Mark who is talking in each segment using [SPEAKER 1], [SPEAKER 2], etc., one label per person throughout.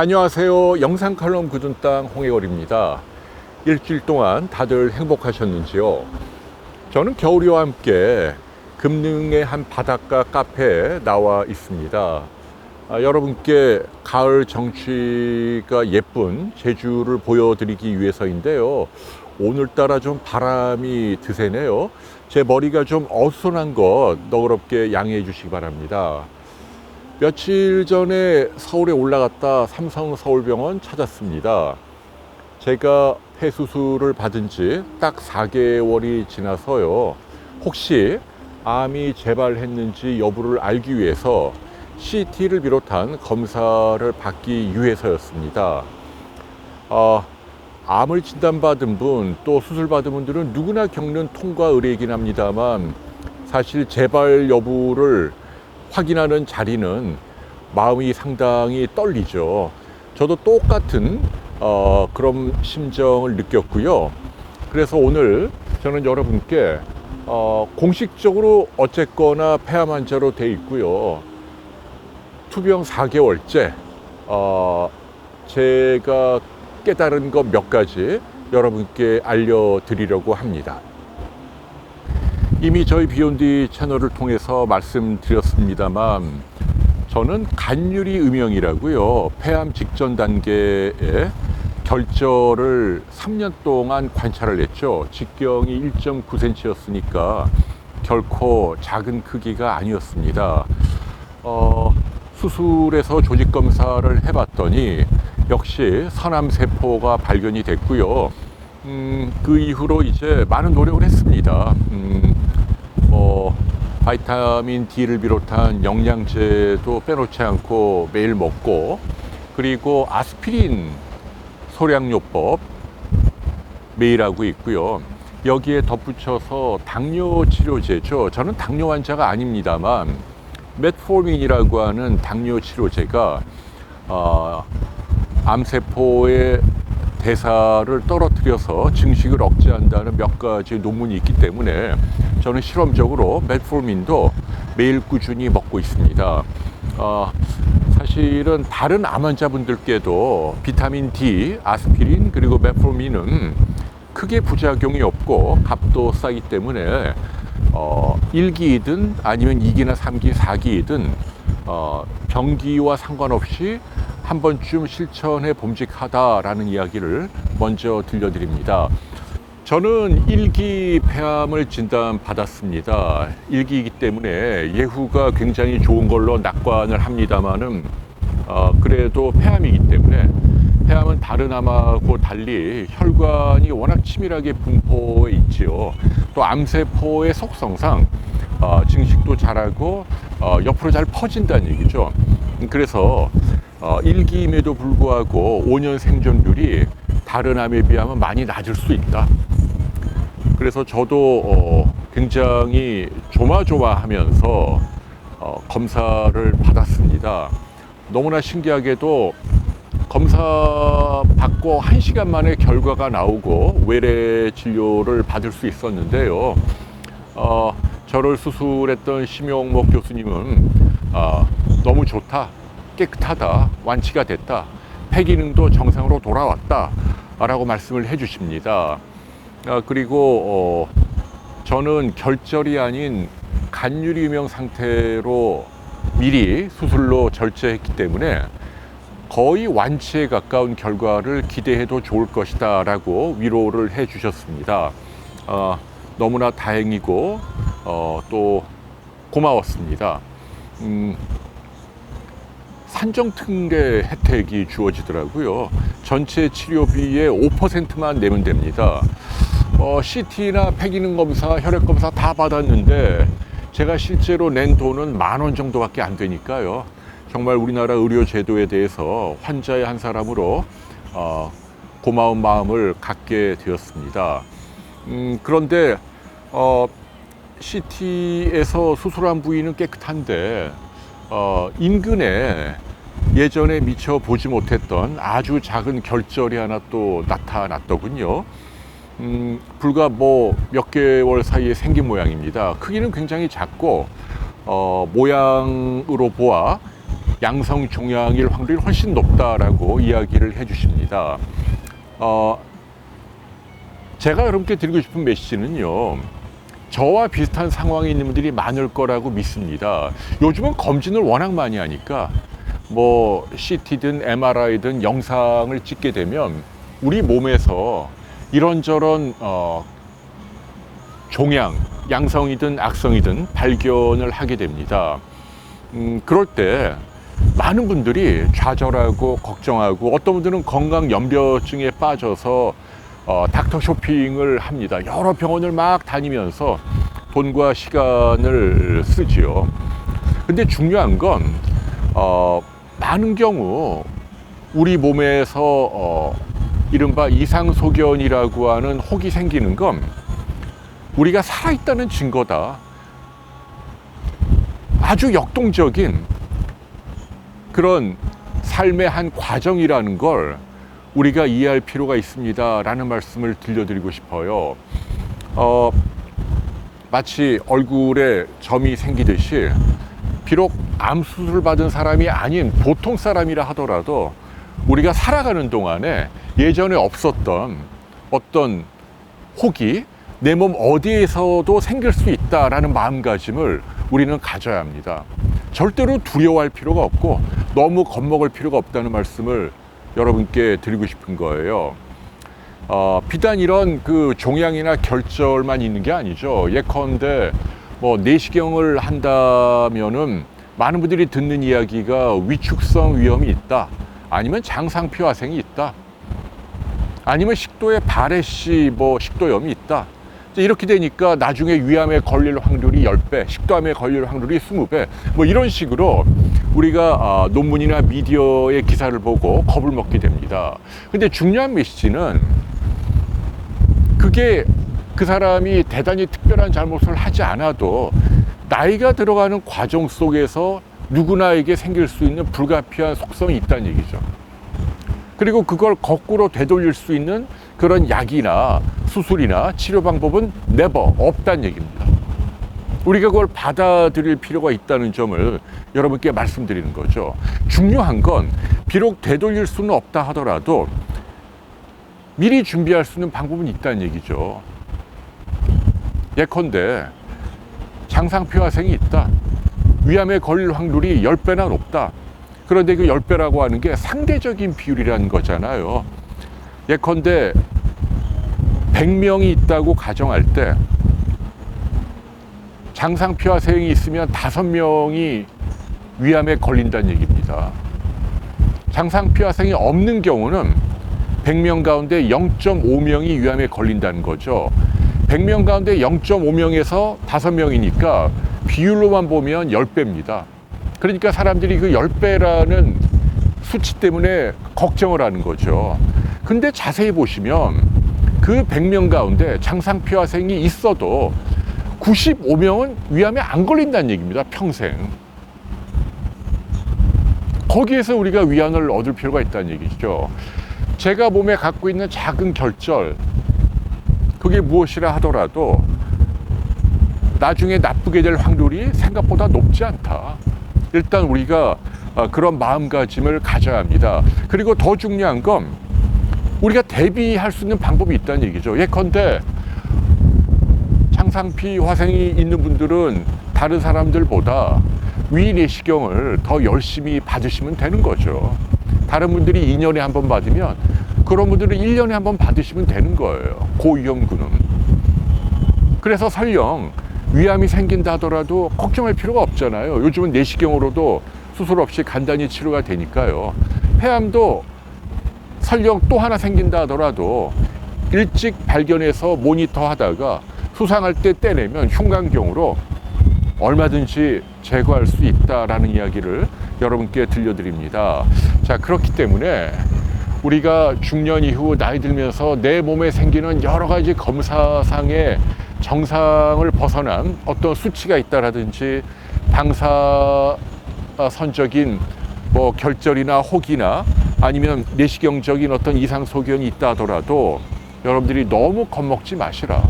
[SPEAKER 1] 안녕하세요. 영상 칼럼 굳은 땅 홍해걸입니다. 일주일 동안 다들 행복하셨는지요? 저는 겨울이와 함께 금능의 한 바닷가 카페에 나와 있습니다. 여러분께 가을 정취가 예쁜 제주를 보여드리기 위해서인데요. 오늘따라 좀 바람이 드세네요. 제 머리가 좀 어수선한 것 너그럽게 양해해 주시기 바랍니다. 며칠 전에 서울에 올라갔다 삼성서울병원 찾았습니다. 제가 폐 수술을 받은 지 딱 4개월이 지나서요. 혹시 암이 재발했는지 여부를 알기 위해서 CT를 비롯한 검사를 받기 위해서였습니다. 암을 진단받은 분, 또 수술받은 분들은 누구나 겪는 통과 의례이긴 합니다만 사실 재발 여부를 확인하는 자리는 마음이 상당히 떨리죠. 저도 똑같은 그런 심정을 느꼈고요. 그래서 오늘 저는 여러분께 공식적으로 어쨌거나 폐암 환자로 돼 있고요. 투병 4개월째 제가 깨달은 것 몇 가지 여러분께 알려드리려고 합니다. 이미 저희 비욘디 채널을 통해서 말씀드렸습니다만 저는 간유리 음영이라고요. 폐암 직전 단계에 결절을 3년 동안 관찰을 했죠. 직경이 1.9cm였으니까 결코 작은 크기가 아니었습니다. 수술해서 조직 검사를 해봤더니 역시 선암세포가 발견이 됐고요. 그 이후로 이제 많은 노력을 했습니다. 바이타민 D를 비롯한 영양제도 빼놓지 않고 매일 먹고, 그리고 아스피린 소량요법 매일 하고 있고요. 여기에 덧붙여서 당뇨 치료제죠. 저는 당뇨 환자가 아닙니다만 메트포민이라고 하는 당뇨 치료제가 암세포의 대사를 떨어뜨려서 증식을 억제한다는 몇 가지 논문이 있기 때문에 저는 실험적으로 메트포민도 매일 꾸준히 먹고 있습니다. 사실은 다른 암 환자분들께도 비타민 D, 아스피린 그리고 메트포민은 크게 부작용이 없고 값도 싸기 때문에 1기이든 아니면 2기나 3기, 4기이든 병기와 상관없이 한 번쯤 실천해 봄직하다라는 이야기를 먼저 들려드립니다. 저는 1기 폐암을 진단받았습니다. 1기이기 때문에 예후가 굉장히 좋은 걸로 낙관을 합니다만은 그래도 폐암이기 때문에, 폐암은 다른 암하고 달리 혈관이 워낙 치밀하게 분포해 있지요. 또 암세포의 속성상 증식도 잘하고 옆으로 잘 퍼진다는 얘기죠. 그래서 1기임에도 불구하고 5년 생존율이 다른 암에 비하면 많이 낮을 수 있다. 그래서 저도 굉장히 조마조마하면서 검사를 받았습니다. 너무나 신기하게도 검사 받고 1시간 만에 결과가 나오고 외래 진료를 받을 수 있었는데요. 저를 수술했던 심용목 교수님은 너무 좋다, 깨끗하다, 완치가 됐다, 폐기능도 정상으로 돌아왔다 라고 말씀을 해 주십니다. 그리고 저는 결절이 아닌 간유리유명 상태로 미리 수술로 절제했기 때문에 거의 완치에 가까운 결과를 기대해도 좋을 것이다 라고 위로를 해 주셨습니다. 너무나 다행이고 또 고마웠습니다. 산정특례 혜택이 주어지더라고요. 전체 치료비의 5%만 내면 됩니다. CT나 폐기능 검사, 혈액 검사 다 받았는데 제가 실제로 낸 돈은 10,000원 정도밖에 안 되니까요. 정말 우리나라 의료 제도에 대해서 환자의 한 사람으로 고마운 마음을 갖게 되었습니다. 그런데 CT에서 수술한 부위는 깨끗한데 인근에 예전에 미처 보지 못했던 아주 작은 결절이 하나 또 나타났더군요. 불과 몇 개월 사이에 생긴 모양입니다. 크기는 굉장히 작고 모양으로 보아 양성 종양일 확률이 훨씬 높다라고 이야기를 해주십니다. 제가 여러분께 드리고 싶은 메시지는요, 저와 비슷한 상황에 있는 분들이 많을 거라고 믿습니다. 요즘은 검진을 워낙 많이 하니까 뭐 CT든 MRI든 영상을 찍게 되면 우리 몸에서 이런저런 종양, 양성이든 악성이든 발견을 하게 됩니다. 그럴 때 많은 분들이 좌절하고 걱정하고, 어떤 분들은 건강 염려증에 빠져서 닥터 쇼핑을 합니다. 여러 병원을 막 다니면서 돈과 시간을 쓰지요. 근데 중요한 건 많은 경우 우리 몸에서 이른바 이상소견이라고 하는 혹이 생기는 건 우리가 살아있다는 증거다. 아주 역동적인 그런 삶의 한 과정이라는 걸 우리가 이해할 필요가 있습니다 라는 말씀을 들려드리고 싶어요. 마치 얼굴에 점이 생기듯이, 비록 암 수술을 받은 사람이 아닌 보통 사람이라 하더라도 우리가 살아가는 동안에 예전에 없었던 어떤 혹이 내 몸 어디에서도 생길 수 있다라는 마음가짐을 우리는 가져야 합니다. 절대로 두려워할 필요가 없고 너무 겁먹을 필요가 없다는 말씀을 여러분께 드리고 싶은 거예요. 비단 이런 그 종양이나 결절만 있는 게 아니죠. 예컨대 뭐 내시경을 한다면은 많은 분들이 듣는 이야기가 위축성 위험이 있다, 아니면 장상피화생이 있다, 아니면 식도에 바레시 식도염이 있다. 이렇게 되니까 나중에 위암에 걸릴 확률이 10배, 식도암에 걸릴 확률이 20배, 이런 식으로 우리가 논문이나 미디어의 기사를 보고 겁을 먹게 됩니다. 근데 중요한 메시지는, 그게 그 사람이 대단히 특별한 잘못을 하지 않아도 나이가 들어가는 과정 속에서 누구나에게 생길 수 있는 불가피한 속성이 있다는 얘기죠. 그리고 그걸 거꾸로 되돌릴 수 있는 그런 약이나 수술이나 치료 방법은 never, 없다는 얘기입니다. 우리가 그걸 받아들일 필요가 있다는 점을 여러분께 말씀드리는 거죠. 중요한 건 비록 되돌릴 수는 없다 하더라도 미리 준비할 수 있는 방법은 있다는 얘기죠. 예컨대 장상피화생이 있다, 위암에 걸릴 확률이 10배나 높다. 그런데 그 10배라고 하는 게 상대적인 비율이라는 거잖아요. 예컨대 100명이 있다고 가정할 때 장상피화생이 있으면 5명이 위암에 걸린다는 얘기입니다. 장상피화생이 없는 경우는 100명 가운데 0.5명이 위암에 걸린다는 거죠. 100명 가운데 0.5명에서 5명이니까 비율로만 보면 10배입니다. 그러니까 사람들이 그 10배라는 수치 때문에 걱정을 하는 거죠. 근데 자세히 보시면 그 100명 가운데 장상피화생이 있어도 95명은 위암에 안 걸린다는 얘기입니다. 평생. 거기에서 우리가 위안을 얻을 필요가 있다는 얘기죠. 제가 몸에 갖고 있는 작은 결절, 그게 무엇이라 하더라도 나중에 나쁘게 될 확률이 생각보다 높지 않다. 일단 우리가 그런 마음가짐을 가져야 합니다. 그리고 더 중요한 건 우리가 대비할 수 있는 방법이 있다는 얘기죠. 예컨대 장상피 화생이 있는 분들은 다른 사람들보다 위내시경을 더 열심히 받으시면 되는 거죠. 다른 분들이 2년에 한 번 받으면 그런 분들은 1년에 한 번 받으시면 되는 거예요. 고위험군은. 그래서 설령 위암이 생긴다 하더라도 걱정할 필요가 없잖아요. 요즘은 내시경으로도 수술 없이 간단히 치료가 되니까요. 폐암도 설령 또 하나 생긴다 하더라도 일찍 발견해서 모니터 하다가 수상할 때 떼내면 흉곽경으로 얼마든지 제거할 수 있다라는 이야기를 여러분께 들려드립니다. 자, 그렇기 때문에 우리가 중년 이후 나이 들면서 내 몸에 생기는 여러 가지 검사상의 정상을 벗어난 어떤 수치가 있다라든지 방사선적인 결절이나 혹이나 아니면 내시경적인 어떤 이상 소견이 있다 하더라도 여러분들이 너무 겁먹지 마시라.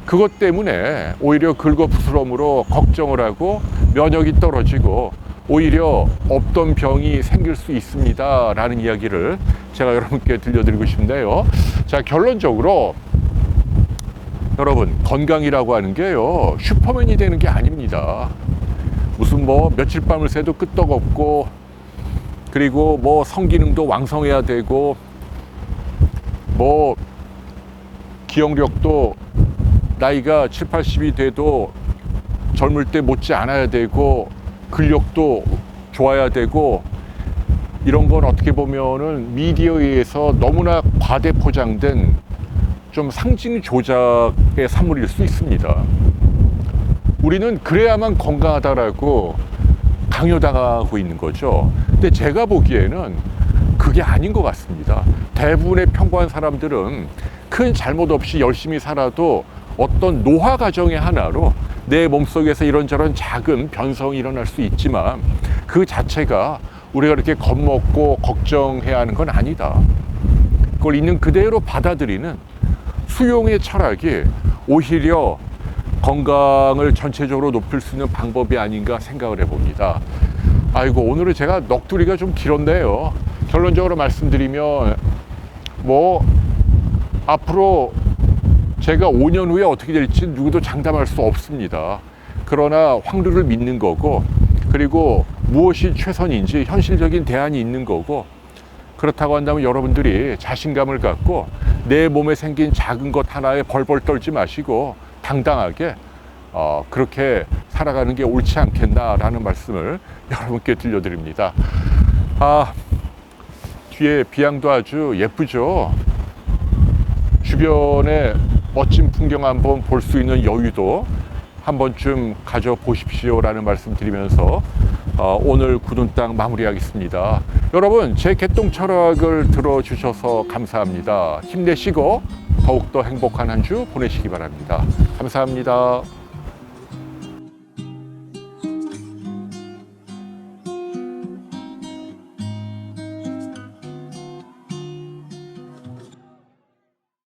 [SPEAKER 1] 그것 때문에 오히려 긁어부스럼으로 걱정을 하고 면역이 떨어지고 오히려 없던 병이 생길 수 있습니다 라는 이야기를 제가 여러분께 들려드리고 싶네요. 자, 결론적으로 여러분, 건강이라고 하는 게요, 슈퍼맨이 되는 게 아닙니다. 무슨 뭐 며칠 밤을 새도 끄떡없고, 그리고 뭐 성기능도 왕성해야 되고, 뭐 기억력도 나이가 7, 80이 돼도 젊을 때 못지 않아야 되고, 근력도 좋아야 되고, 이런 건 어떻게 보면은 미디어에 의해서 너무나 과대 포장된 좀 상징 조작의 산물일 수 있습니다. 우리는 그래야만 건강하다라고 강요당하고 있는 거죠. 근데 제가 보기에는 그게 아닌 것 같습니다. 대부분의 평범한 사람들은 큰 잘못 없이 열심히 살아도 어떤 노화 과정의 하나로 내 몸속에서 이런저런 작은 변성이 일어날 수 있지만 그 자체가 우리가 이렇게 겁먹고 걱정해야 하는 건 아니다. 그걸 있는 그대로 받아들이는 수용의 철학이 오히려 건강을 전체적으로 높일 수 있는 방법이 아닌가 생각을 해봅니다. 아이고, 오늘은 제가 넋두리가 좀 길었네요. 결론적으로 말씀드리면 뭐 앞으로 제가 5년 후에 어떻게 될지 누구도 장담할 수 없습니다. 그러나 확률을 믿는 거고, 그리고 무엇이 최선인지 현실적인 대안이 있는 거고, 그렇다고 한다면 여러분들이 자신감을 갖고 내 몸에 생긴 작은 것 하나에 벌벌 떨지 마시고 당당하게 그렇게 살아가는 게 옳지 않겠나라는 말씀을 여러분께 들려드립니다. 뒤에 비양도 아주 예쁘죠. 주변에 멋진 풍경 한번 볼 수 있는 여유도 한 번쯤 가져보십시오라는 말씀 드리면서 오늘 굳은 땅 마무리하겠습니다. 여러분, 제 개똥 철학을 들어주셔서 감사합니다. 힘내시고 더욱더 행복한 한 주 보내시기 바랍니다. 감사합니다.